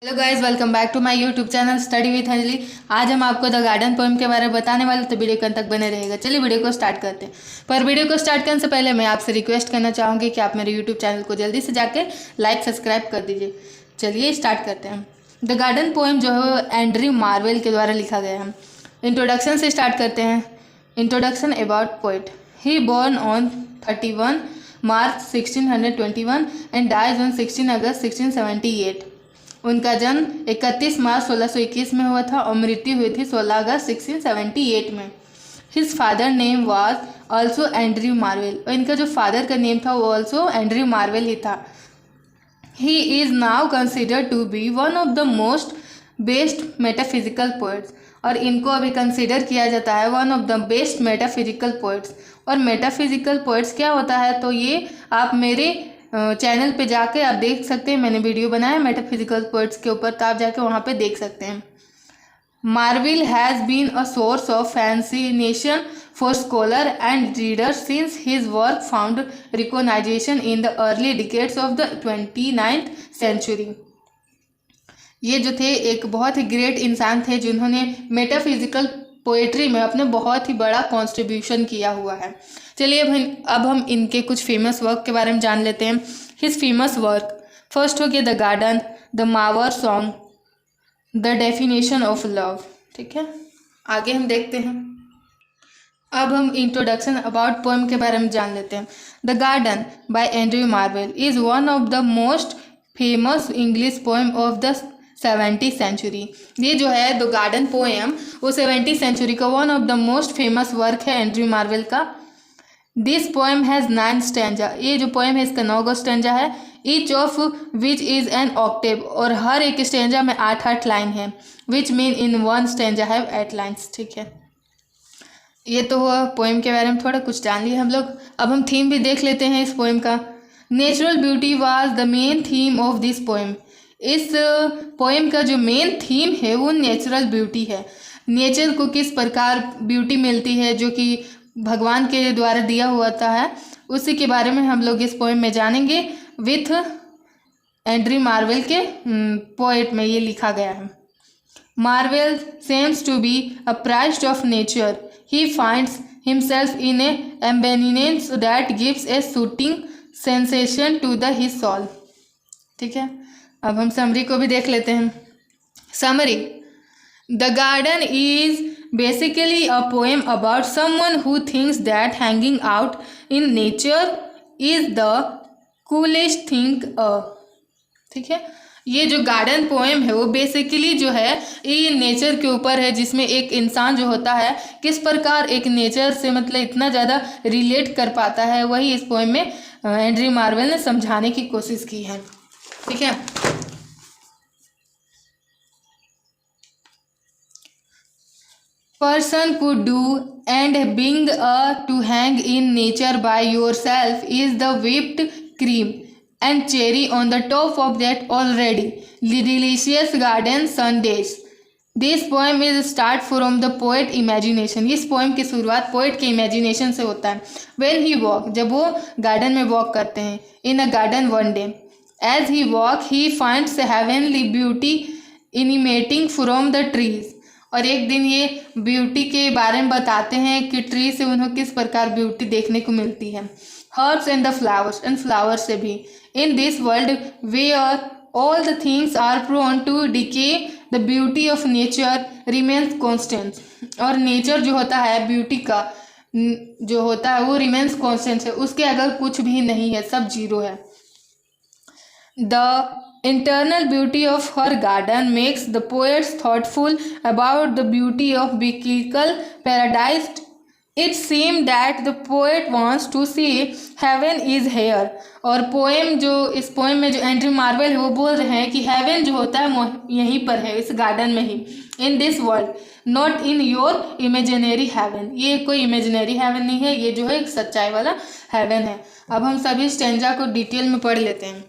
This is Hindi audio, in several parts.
Hello guys, welcome back to my YouTube channel study with Anjali. आज हम आपको द गार्डन पोएम के बारे में बताने वाले, तो वीडियो के अंत तक बने रहेगा। चलिए वीडियो को स्टार्ट करते हैं। पर वीडियो को स्टार्ट करने से पहले मैं आपसे रिक्वेस्ट करना चाहूँगी कि आप मेरे यूट्यूब चैनल को जल्दी से जाके लाइक सब्सक्राइब कर दीजिए। चलिए स्टार्ट करते हैं। द गार्डन पोएम जो है एंड्रयू मार्वेल के द्वारा लिखा गया है। इंट्रोडक्शन से स्टार्ट करते हैं। Introduction about poet. He born on 31 March 1621 and dies on 16 August 1678। उनका जन्म 31 मार्च 1621 में हुआ था और मृत्यु हुई थी 16 अगस्त 1678 में। His father name was also Andrew marvel, और इनका जो फादर का नेम था वो ऑल्सो एंड्रयू मार्वेल ही था। He is now considered to be one of the most best metaphysical poets, और इनको अभी कंसिडर किया जाता है one of the best metaphysical poets. और मेटाफिजिकल पोइट्स क्या होता है, तो ये आप मेरे चैनल पे जाके आप देख सकते हैं। मैंने वीडियो बनाया मेटाफिजिकल पोइट्स के ऊपर, तो आप जाके वहाँ पे देख सकते हैं। Marvell has been a source of fascination for scholar and reader since his work found recognization in the early decades of the 29th century. ये जो थे एक बहुत ही ग्रेट इंसान थे जिन्होंने मेटाफिजिकल पोएट्री में अपने बहुत ही बड़ा कॉन्ट्रीब्यूशन किया हुआ है। चलिए अब हम इनके कुछ फेमस वर्क के बारे में जान लेते हैं। हिज फेमस वर्क फर्स्ट हो गया the garden, the Mawar song, the definition of love. ठीक है, आगे हम देखते हैं। अब हम इंट्रोडक्शन अबाउट पोएम के बारे में जान लेते हैं। The garden by Andrew Marvell is one of the most famous English poem of the 70th century. ये जो है द गार्डन पोएम वो 70th सेंचुरी का one of the most famous work है एंड्रयू मार्वेल का। This poem has 9 stanza. ये जो पोएम है इसका 9 स्टैंजा है। Each of which is an Octave, और हर एक स्टैंजा में 8-8 लाइन है। Which mean in one stanza have 8 lines. ठीक है, ये तो हुआ पोएम के बारे में थोड़ा कुछ जान लिया हम लोग। अब हम थीम भी देख लेते हैं इस पोएम का। Natural beauty was the main theme of this poem. इस पोएम का जो मेन थीम है वो नेचुरल ब्यूटी है। नेचर को किस प्रकार ब्यूटी मिलती है जो कि भगवान के द्वारा दिया हुआ है, उसी के बारे में हम लोग इस पोएम में जानेंगे। विथ एंड्रयू मार्वेल के पोएट में ये लिखा गया है। Marvell seems to be apprised of nature. He finds himself in a eminence that gives a soothing sensation to the his soul. ठीक है, अब हम समरी को भी देख लेते हैं। Summary: the garden is basically a poem about someone who thinks that hanging out in nature is the coolest thing ठीक है, ये जो गार्डन पोएम है वो बेसिकली जो है ये नेचर के ऊपर है, जिसमें एक इंसान जो होता है किस प्रकार एक नेचर से मतलब इतना ज़्यादा रिलेट कर पाता है, वही इस पोएम में एंड्रयू मार्वेल ने समझाने की कोशिश की है। ठीक है, person could do and being to hang in nature by yourself is the whipped cream and cherry on the top of that already delicious garden sundays. This poem is start from the poet imagination. इस पोएम की शुरुआत पोएट के इमेजिनेशन से होता है। When he walk, जब वो गार्डन में वॉक करते हैं। In a garden one day, as he walk he finds heavenly beauty emanating from the trees. और एक दिन ये ब्यूटी के बारे में बताते हैं कि ट्री से उन्हें किस प्रकार ब्यूटी देखने को मिलती है। Herbs and the flowers, and flower से भी। In this world where all the things are prone to decay the beauty of nature remains constant. और नेचर जो होता है ब्यूटी का जो होता है वो रिमेन्स कॉन्स्टेंट है, उसके अगर कुछ भी नहीं है, सब जीरो है। The internal beauty of her garden makes the poets thoughtful about the beauty of biblical paradise. It seems that the poet wants to see heaven is here. और पोएम जो इस पोएम में जो एंड्रयू मार्वेल है वो बोल रहे हैं कि हेवन जो होता है वो यहीं पर है, इस गार्डन में ही। In this world, not in your imaginary heaven. ये कोई इमेजिनरी हेवन नहीं है, ये जो है एक सच्चाई वाला हेवन है। अब हम सभी स्टेंजा को डिटेल में पढ़ लेते हैं।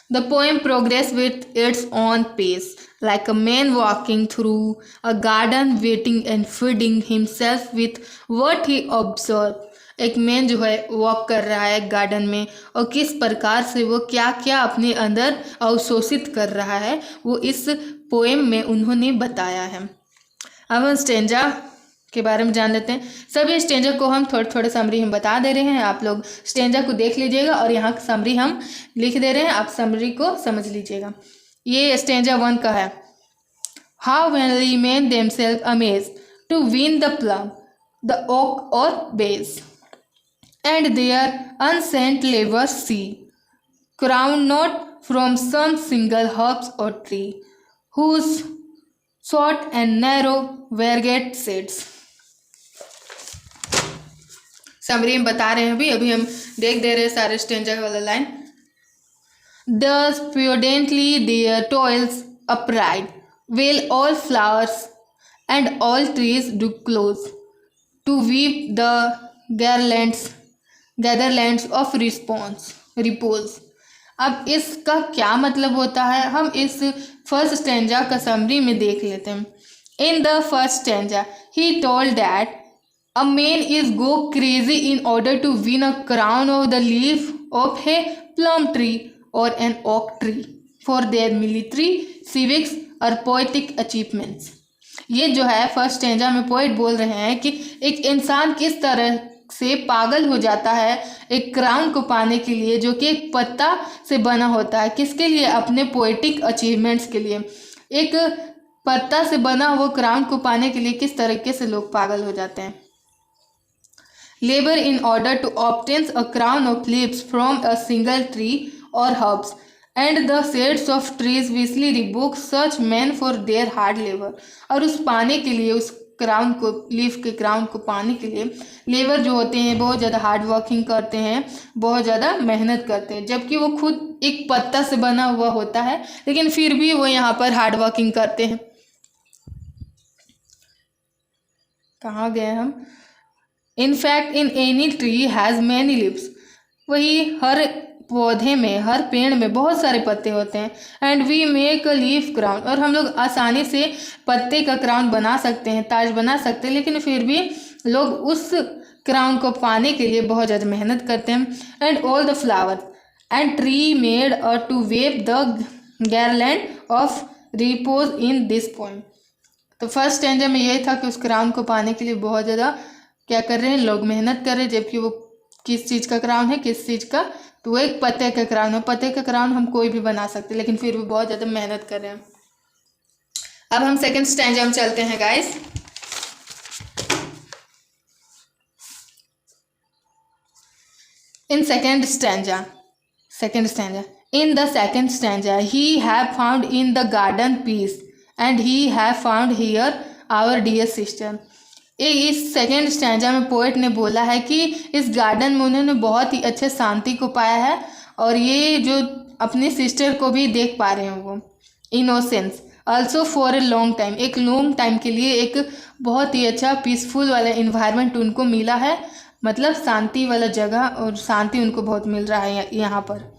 The poem progresses with its own pace, like a man walking through a garden, waiting and feeding himself with what he observes. एक मैन जो है वॉक कर रहा है गार्डन में, और किस प्रकार से वो क्या क्या अपने अंदर अवशोषित कर रहा है वो इस पोएम में उन्होंने बताया है। अब हम स्टेंजा के बारे में जान लेते हैं। सभी स्टेंजा को हम थोड़े थोड़े समरी हम बता दे रहे हैं, आप लोग स्टेंजा को देख लीजिएगा और यहाँ समरी हम लिख दे रहे हैं, आप समरी को समझ लीजिएगा। ये स्टेंजा 1 का है। How vainly men themselves amazed to win the plum, the oak or base, and their unsent labor see, crowned not from some single herbs or tree, whose short and narrow variegated shades। Summary हम बता रहे हैं, अभी हम देख दे रहे हैं सारे स्टेंजा वाला line. Thus prudently their toils upright, will all flowers and all trees do close, to weave the gatherlands of repose। अब इसका क्या मतलब होता है, हम इस फर्स्ट स्टेंजा का समरी में देख लेते हैं। In the first stanza he told that a man is go crazy in order to win a crown of the leaf of a plum tree or an oak tree for their military, civics और poetic achievements। ये जो है फर्स्ट स्टेंजा में पोइट बोल रहे हैं कि एक इंसान किस तरह से पागल हो जाता है एक क्राउन को पाने के लिए, जो कि एक पत्ता से बना होता है। किसके लिए? अपने पोएटिक अचीवमेंट्स के लिए। एक पत्ता से बना वो क्राउन को पाने के लिए किस तरीके से लोग पागल हो जाते हैं। Labor in order to obtain a crown of leaves from a single tree or herbs, and the shades of trees wisely rebuke such men for their hard labor। और उस पाने के लिए, उस क्राउन को, लीफ के क्राउन को पाने के लिए लेबर जो होते हैं बहुत ज़्यादा हार्ड वर्किंग करते हैं, बहुत ज़्यादा मेहनत करते हैं, जबकि वो खुद एक पत्ता से बना हुआ होता है, लेकिन फिर भी वो यहाँ पर हार्ड वर्किंग करते हैं। कहाँ गए हम? In fact in any tree has many leaves. वही हर पौधे में, हर पेड़ में बहुत सारे पत्ते होते हैं। And we make a leaf crown, और हम लोग आसानी से पत्ते का क्राउन बना सकते हैं, ताज बना सकते हैं, लेकिन फिर भी लोग उस क्राउन को पाने के लिए बहुत ज़्यादा मेहनत करते हैं। And all the flower and tree made to weave the garland of repose in this point. तो फर्स्ट स्टेंजा में यही था कि उस क्राउन को पाने के लिए बहुत ज़्यादा क्या कर रहे हैं लोग, मेहनत कर रहे हैं, जबकि वो किस चीज़ का क्राउन है, किस चीज़ का? तो वो एक पत्ते का क्राउन है। पत्ते का क्राउन हम कोई भी बना सकते हैं, लेकिन फिर भी बहुत ज़्यादा मेहनत कर रहे हैं। अब हम सेकंड स्टैंजा में चलते हैं guys. In second stanza in the second stanza he have found in the garden peace and he have found here our dear sister। इस सेकेंड स्टैंजा में पोएट ने बोला है कि इस गार्डन में उन्होंने बहुत ही अच्छे शांति को पाया है, और ये जो अपनी सिस्टर को भी देख पा रहे हैं वो। Innocence also for a long time, एक लॉन्ग टाइम के लिए एक बहुत ही अच्छा पीसफुल वाला इन्वायरमेंट उनको मिला है, मतलब शांति वाला जगह, और शांति उनको बहुत मिल रहा है यहाँ पर।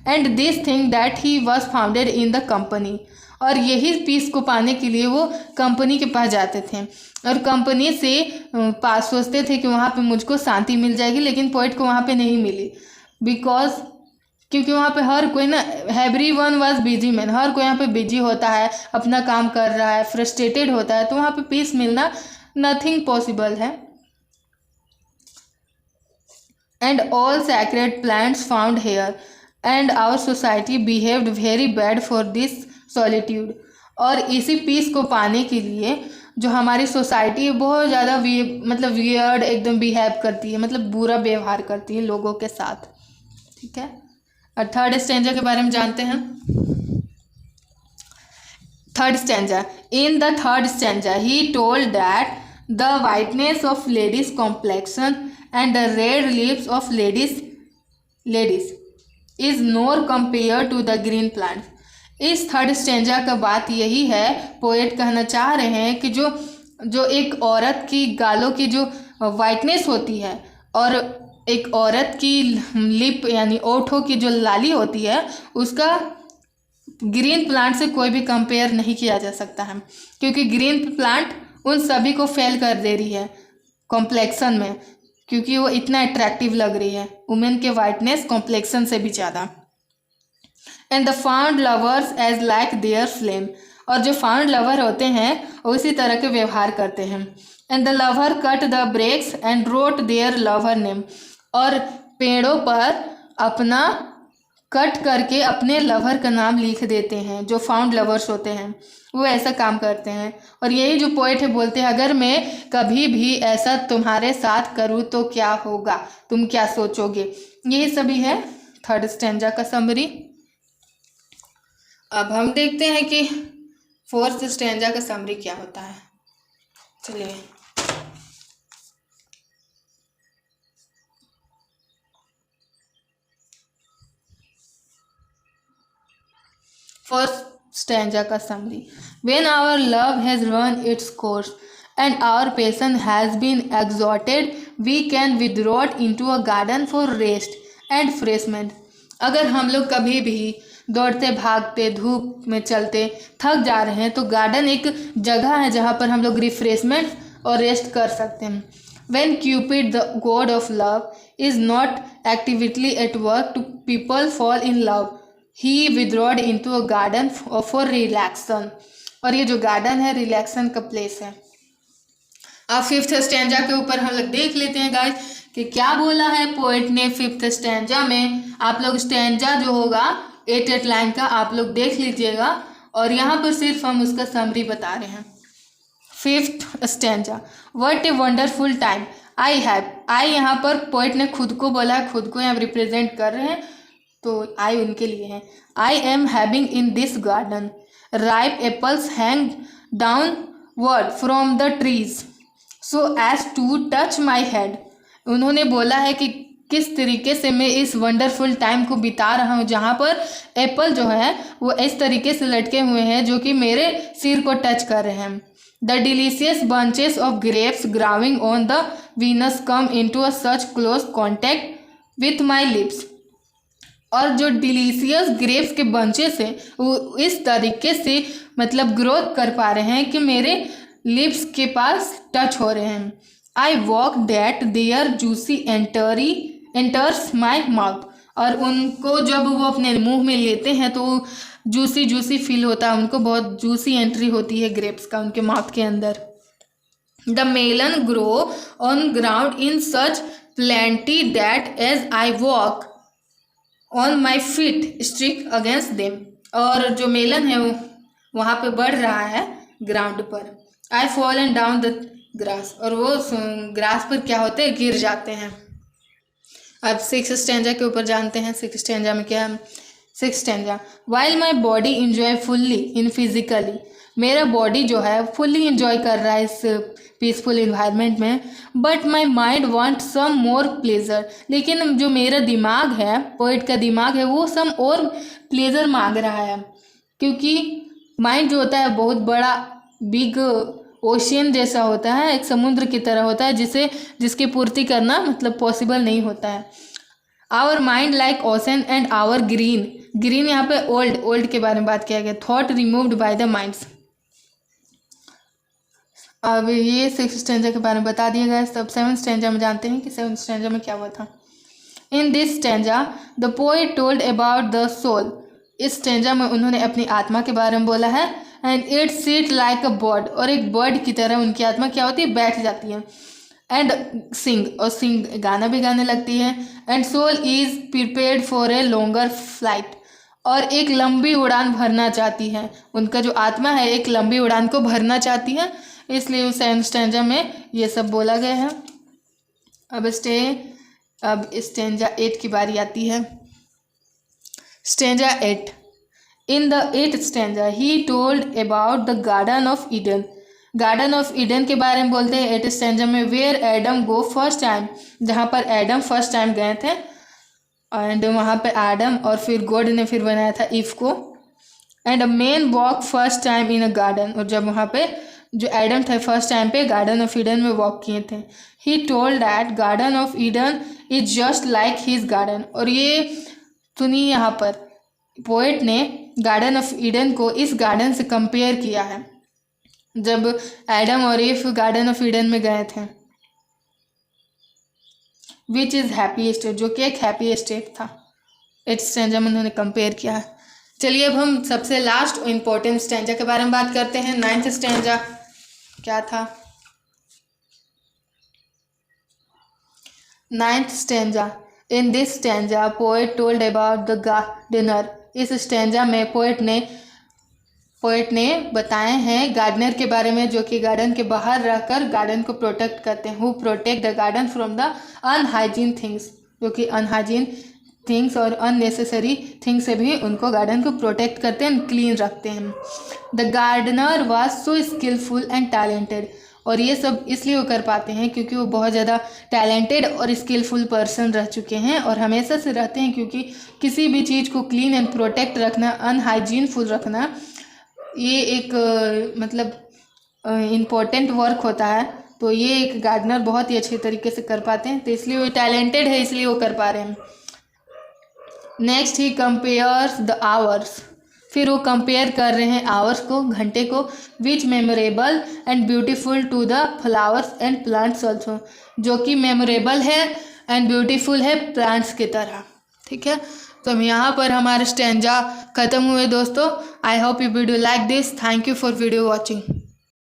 And this thing that he was founded in the company, और यही पीस को पाने के लिए वो कंपनी के पास जाते थे, और कंपनी से पास सोचते थे कि वहाँ पे मुझको शांति मिल जाएगी, लेकिन पोइट को वहाँ पे नहीं मिली। बिकॉज क्योंकि वहाँ पे हर कोई ना, एवरीवन वाज बिजी मैन, हर कोई यहाँ पे बिजी होता है, अपना काम कर रहा है, फ्रस्ट्रेटेड होता है, तो वहाँ पे पीस मिलना नथिंग पॉसिबल है। And all sacred plants found here and our society behaved very bad for this solitude. और इसी पीस को पाने के लिए जो हमारी सोसाइटी बहुत ज़्यादा मतलब वियर्ड एकदम बिहेव करती है, मतलब बुरा व्यवहार करती है लोगों के साथ। ठीक है, और थर्ड स्टैंजा के बारे में जानते हैं। Third stanza, in the third stanza he told that the whiteness of ladies complexion and the red lips of ladies is nor compare to the green plant. इस थर्ड स्टेंजा का बात यही है, पोएट कहना चाह रहे हैं कि जो एक औरत की गालों की जो वाइटनेस होती है और एक औरत की लिप यानी ओठों की जो लाली होती है, उसका ग्रीन प्लांट से कोई भी कंपेयर नहीं किया जा सकता है, क्योंकि ग्रीन प्लांट उन सभी को फेल कर दे रही है कॉम्प्लेक्शन में। क्योंकि वो इतना अट्रैक्टिव लग रही है वुमेन के वाइटनेस कॉम्प्लेक्सन से भी ज़्यादा। And the found lovers as like their flame, और जो फाउंड लवर होते हैं वो इसी तरह के व्यवहार करते हैं। And the lover cut the breaks and wrote their lover name, और पेड़ों पर अपना कट करके अपने लवर का नाम लिख देते हैं। जो फाउंड लवर्स होते हैं वो ऐसा काम करते हैं। और यही जो पोएट है बोलते हैं, अगर मैं कभी भी ऐसा तुम्हारे साथ करूँ तो क्या होगा, तुम क्या सोचोगे। यही सभी है थर्ड स्टैंजा का समरी। अब हम देखते हैं कि फोर्थ स्टैंजा का समरी क्या होता है। चलिए, फर्स्ट स्टैंजा का summary. When our love has run its course and our passion has been exhausted, we can withdraw into a garden for rest and refreshment. अगर हम लोग कभी भी दौड़ते भागते धूप में चलते थक जा रहे हैं तो गार्डन एक जगह है जहाँ पर हम लोग रिफ्रेशमेंट और रेस्ट कर सकते हैं। When Cupid, the god of love, is not actively at work to people fall in love, he withdrawed into a garden for relaxation. और ये जो गार्डन है रिलैक्सन का प्लेस है। अब फिफ्थ स्टैंजा के ऊपर हम लोग देख लेते हैं गाइस कि क्या बोला है पोएट ने फिफ्थ स्टैंजा में। आप लोग स्टैंजा जो होगा 8 लाइन का आप लोग देख लीजिएगा, और यहाँ पर सिर्फ हम उसका समरी बता रहे हैं। Fifth stanza. What a wonderful time I have. I यहाँ पर पोएट ने खुद को बोला है, खुद को यहाँ रिप्रेजेंट कर रहे हैं, तो आई उनके लिए है। I am having in this garden, ripe apples hang downward from the trees so as to touch my head. उन्होंने बोला है कि किस तरीके से मैं इस वंडरफुल टाइम को बिता रहा हूँ, जहाँ पर एप्पल जो है वो इस तरीके से लटके हुए हैं जो कि मेरे सिर को टच कर रहे हैं। The delicious bunches of grapes growing on the vines come into a such close contact with my lips. और जो डिलीशियस ग्रेप्स के बंचेस हैं वो इस तरीके से मतलब ग्रोथ कर पा रहे हैं कि मेरे लिप्स के पास टच हो रहे हैं। I walk that their juicy enters my mouth. और उनको जब वो अपने मुंह में लेते हैं तो जूसी जूसी फील होता है, उनको बहुत जूसी एंट्री होती है ग्रेप्स का उनके माउथ के अंदर। The melon grow on ground in such plenty that as I walk on my feet strike against them. और जो मेलन है वो वहाँ पे बढ़ रहा है ग्राउंड पर। आई फॉलन डाउन द ग्रास, और वो ग्रास पर क्या होते हैं, गिर जाते हैं। अब सिक्स स्टैंजा के ऊपर जानते हैं। सिक्स स्टैंजा में क्या है। Six stanza. While my body enjoy fully in physically. मेरा बॉडी जो है फुल्ली इंजॉय कर रहा है इस पीसफुल इन्वायरमेंट में, but my mind want some more pleasure. लेकिन जो मेरा दिमाग है, पोएट का दिमाग है, वो सम और प्लेजर मांग रहा है, क्योंकि माइंड जो होता है बहुत बड़ा बिग ओशियन जैसा होता है, एक समुद्र की तरह होता है जिसकी पूर्ति करना मतलब पॉसिबल नहीं होता है। Our mind like ocean and our green यहाँ पे ओल्ड के बारे में बात किया गया। Thought removed by the minds. अब ये सिक्स स्टैंजा के बारे में बता दिया गया। तब सेवन स्टैंजा में जानते हैं कि सेवन स्टैंजा में क्या हुआ था। In this stanza the poet told about the soul. इस स्टैंजा में उन्होंने अपनी आत्मा के बारे में बोला है। And it sit like a bird, और एक बर्ड की तरह उनकी आत्मा क्या होती है, बैठ जाती है। एंड सिंग गाना भी गाने लगती है। And soul is prepared for a longer flight, और एक लंबी उड़ान भरना चाहती है। उनका जो आत्मा है एक लंबी उड़ान को भरना चाहती है, इसलिए उस स्टैंजा में ये सब बोला गया है। अब स्टैंजा 8 की बारी आती है। Stanza 8। In the 8th stanza he told about the garden of Eden. Garden of Eden के बारे में बोलते हैं 8th स्टैंजा में। Where Adam go first time, जहाँ पर एडम फर्स्ट टाइम गए थे। एंड वहाँ पे एडम और फिर गॉड ने फिर बनाया था ईव को। And a man walk first time in a garden, और जब वहाँ पे जो एडम थे फर्स्ट टाइम पे गार्डन ऑफ ईडन में वॉक किए थे। ही told that garden of Eden is just like his garden. और ये सुनिए, यहाँ पर पोएट ने गार्डन ऑफ ईडन को इस गार्डन से कंपेयर किया है जब एडम और ईव गार्डन ऑफ ईडन में गए थे। विच इज़ हैप्पी स्टेट, जो कि एक हैप्पी स्टेट था। 8th स्टैंजा में उन्होंने कंपेयर किया है। चलिए अब हम सबसे लास्ट इम्पोर्टेंट स्टैंजा के बारे में बात करते हैं। 9th स्टैंजा क्या था? 9th stanza, in this stanza poet told about the gardener. इस स्टैंजा में पोएट ने बताए हैं गार्डनर के बारे में, जो कि गार्डन के बाहर रहकर गार्डन को प्रोटेक्ट करते हैं। Who protect the garden from the अनहाइजीन things, जो कि अनहाइजीन थिंग्स और अननेसेसरी थिंग्स से भी उनको गार्डन को प्रोटेक्ट करते हैं, क्लीन रखते हैं। The gardener was so skilful and talented, और ये सब इसलिए वो कर पाते हैं क्योंकि वो बहुत ज़्यादा टैलेंटेड और स्किलफुल पर्सन रह चुके हैं और हमेशा से रहते हैं, क्योंकि किसी भी चीज़ को क्लीन एंड प्रोटेक्ट रखना, अनहाइजीनफुल रखना, ये एक इम्पोर्टेंट वर्क होता है। तो ये एक गार्डनर बहुत ही अच्छे तरीके से कर पाते हैं, तो इसलिए वो टैलेंटेड है, इसलिए वो कर पा रहे हैं। Next he compares the hours, फिर वो कंपेयर कर रहे हैं आवर्स को, घंटे को, which memorable and beautiful to the flowers and plants also, जो कि मेमोरेबल है एंड ब्यूटीफुल है प्लांट्स की तरह। ठीक है, तो हम यहाँ पर हमारे स्टैंजा ख़त्म हुए दोस्तों। I hope you video like this. Thank you for video watching.